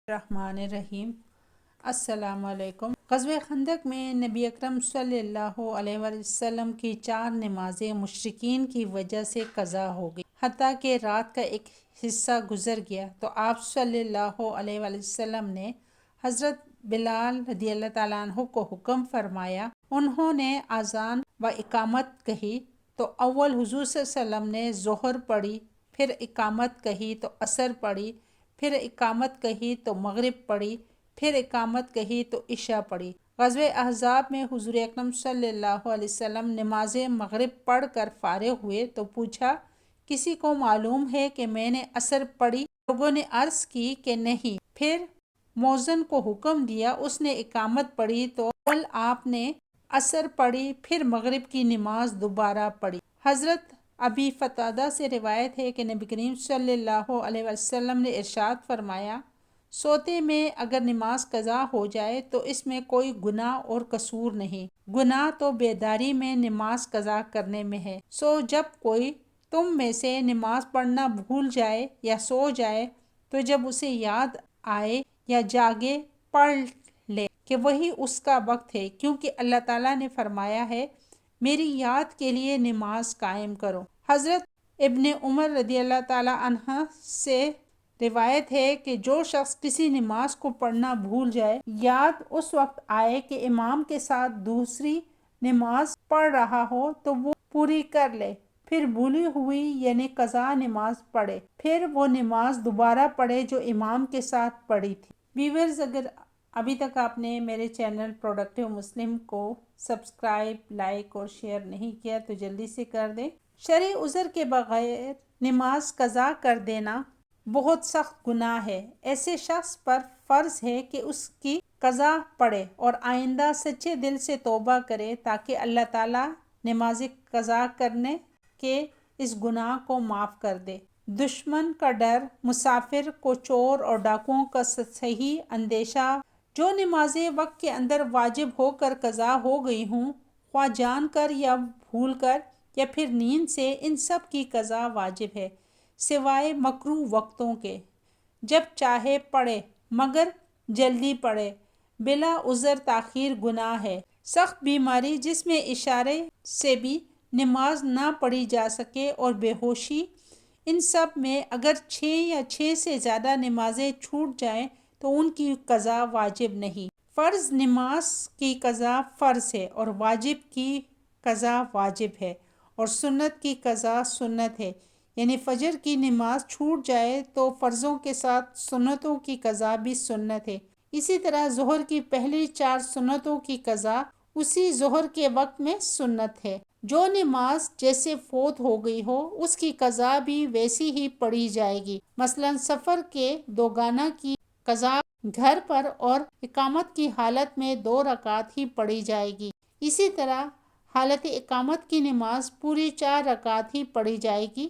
الرحمن الرحیم۔ السلام علیکم۔ غزوہ خندق میں نبی اکرم صلی اللہ علیہ وسلم کی 4 نمازیں مشرکین کی وجہ سے قضا ہو گئی، حتیٰ کہ رات کا ایک حصہ گزر گیا تو آپ صلی اللہ علیہ وسلم نے حضرت بلال رضی اللہ تعالیٰ عنہ کو حکم فرمایا۔ انہوں نے اذان و اقامت کہی تو اول حضور صلی اللہ علیہ وسلم نے ظہر پڑھی، پھر اقامت کہی تو عصر پڑھی، پھر اقامت کہی تو مغرب پڑھی، پھر اقامت کہی تو عشاء پڑھی۔ غزوہ احزاب میں حضور اکرم صلی اللہ علیہ وسلم نماز مغرب پڑھ کر فارغ ہوئے تو پوچھا، کسی کو معلوم ہے کہ میں نے عصر پڑھی؟ لوگوں نے عرض کی کہ نہیں۔ پھر مؤذن کو حکم دیا، اس نے اقامت پڑھی تو اول آپ نے عصر پڑھی، پھر مغرب کی نماز دوبارہ پڑھی۔ حضرت ابی قتادہ سے روایت ہے کہ نبی کریم صلی اللہ علیہ وسلم نے ارشاد فرمایا، سوتے میں اگر نماز قضا ہو جائے تو اس میں کوئی گناہ اور قصور نہیں، گناہ تو بیداری میں نماز قضا کرنے میں ہے۔ سو جب کوئی تم میں سے نماز پڑھنا بھول جائے یا سو جائے تو جب اسے یاد آئے یا جاگے پڑھ لے کہ وہی اس کا وقت ہے، کیونکہ اللہ تعالیٰ نے فرمایا ہے، میری یاد کے لیے نماز قائم کرو۔ حضرت ابن عمر رضی اللہ تعالیٰ عنہ سے روایت ہے کہ جو شخص کسی نماز کو پڑھنا بھول جائے، یاد اس وقت آئے کہ امام کے ساتھ دوسری نماز پڑھ رہا ہو تو وہ پوری کر لے، پھر بھولی ہوئی یعنی قضا نماز پڑھے، پھر وہ نماز دوبارہ پڑھے جو امام کے ساتھ پڑھی تھی۔ ویورز، اگر ابھی تک آپ نے میرے چینل پروڈکٹیو مسلم کو سبسکرائب، لائک اور شیئر نہیں کیا تو جلدی سے کر دیں۔ شرعی عذر کے بغیر نماز قضا کر دینا بہت سخت گناہ ہے۔ ایسے شخص پر فرض ہے کہ اس کی قضا پڑھے اور آئندہ سچے دل سے توبہ کرے تاکہ اللہ تعالیٰ نماز قضا کرنے کے اس گناہ کو معاف کر دے۔ دشمن کا ڈر، مسافر کو چور اور ڈاکوؤں کا صحیح اندیشہ، جو نمازیں وقت کے اندر واجب ہو کر قضا ہو گئی ہوں، خواہ جان کر یا بھول کر یا پھر نیند سے، ان سب کی قضا واجب ہے، سوائے مکروہ وقتوں کے۔ جب چاہے پڑھے مگر جلدی پڑھے، بلا عذر تاخیر گناہ ہے۔ سخت بیماری جس میں اشارے سے بھی نماز نہ پڑھی جا سکے اور بے ہوشی، ان سب میں اگر 6 یا 6 سے زیادہ نمازیں چھوٹ جائیں تو ان کی قضا واجب نہیں۔ فرض نماز کی قضا فرض ہے اور واجب کی قضا واجب ہے، اور سنت کی قضا سنت ہے، یعنی فجر کی نماز چھوٹ جائے تو فرضوں کے ساتھ سنتوں کی قضا بھی سنت ہے۔ اسی طرح ظہر کی پہلی 4 سنتوں کی قضا اسی ظہر کے وقت میں سنت ہے۔ جو نماز جیسے فوت ہو گئی ہو اس کی قضا بھی ویسی ہی پڑھی جائے گی۔ مثلا سفر کے دوگانہ کی قضا گھر پر اور اقامت کی حالت میں 2 رکعت ہی پڑھی جائے گی۔ اسی طرح حالت اقامت کی نماز پوری 4 رکعت ہی پڑھی جائے گی،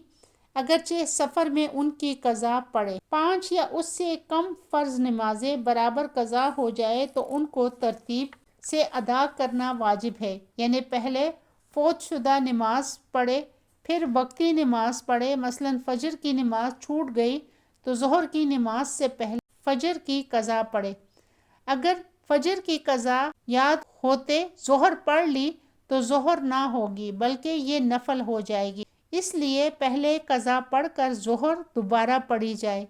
اگرچہ سفر میں ان کی قضا پڑے۔ 5 یا اس سے کم فرض نمازیں برابر قضا ہو جائے تو ان کو ترتیب سے ادا کرنا واجب ہے، یعنی پہلے فوت شدہ نماز پڑھے، پھر وقتی نماز پڑھے۔ مثلا فجر کی نماز چھوٹ گئی تو ظہر کی نماز سے پہلے فجر کی قضا پڑھے۔ اگر فجر کی قضا یاد ہوتے ظہر پڑھ لی تو ظہر نہ ہوگی بلکہ یہ نفل ہو جائے گی، اس لیے پہلے قضا پڑھ کر ظہر دوبارہ پڑھی جائے،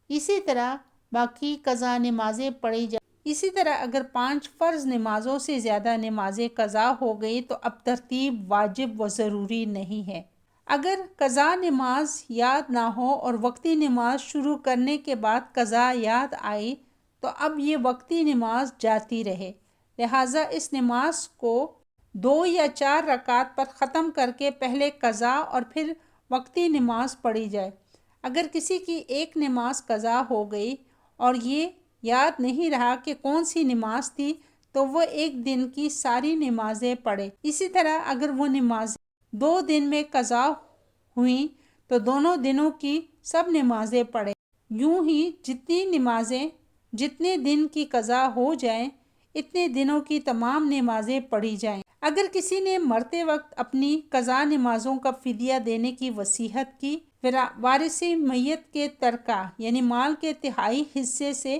اسی طرح باقی قضا نمازیں پڑھی جائیں۔ اسی طرح اگر 5 فرض نمازوں سے زیادہ نمازیں قضا ہو گئی تو اب ترتیب واجب و ضروری نہیں ہے۔ اگر قضا نماز یاد نہ ہو اور وقتی نماز شروع کرنے کے بعد قضا یاد آئی تو اب یہ وقتی نماز جاتی رہے، لہٰذا اس نماز کو 2 یا 4 رکعت پر ختم کر کے پہلے قضا اور پھر وقتی نماز پڑھی جائے۔ اگر کسی کی ایک نماز قضا ہو گئی اور یہ یاد نہیں رہا کہ کون سی نماز تھی تو وہ ایک دن کی ساری نمازیں پڑھے۔ اسی طرح اگر وہ نمازیں 2 دن میں قضا ہوئیں تو دونوں دنوں کی سب نمازیں پڑھے۔ یوں ہی جتنی نمازیں جتنے دن کی قضا ہو جائیں اتنے دنوں کی تمام نمازیں پڑھی جائیں۔ اگر کسی نے مرتے وقت اپنی قضا نمازوں کا فدیہ دینے کی وصیت کی، وارث میت کے ترکہ یعنی مال کے تہائی حصے سے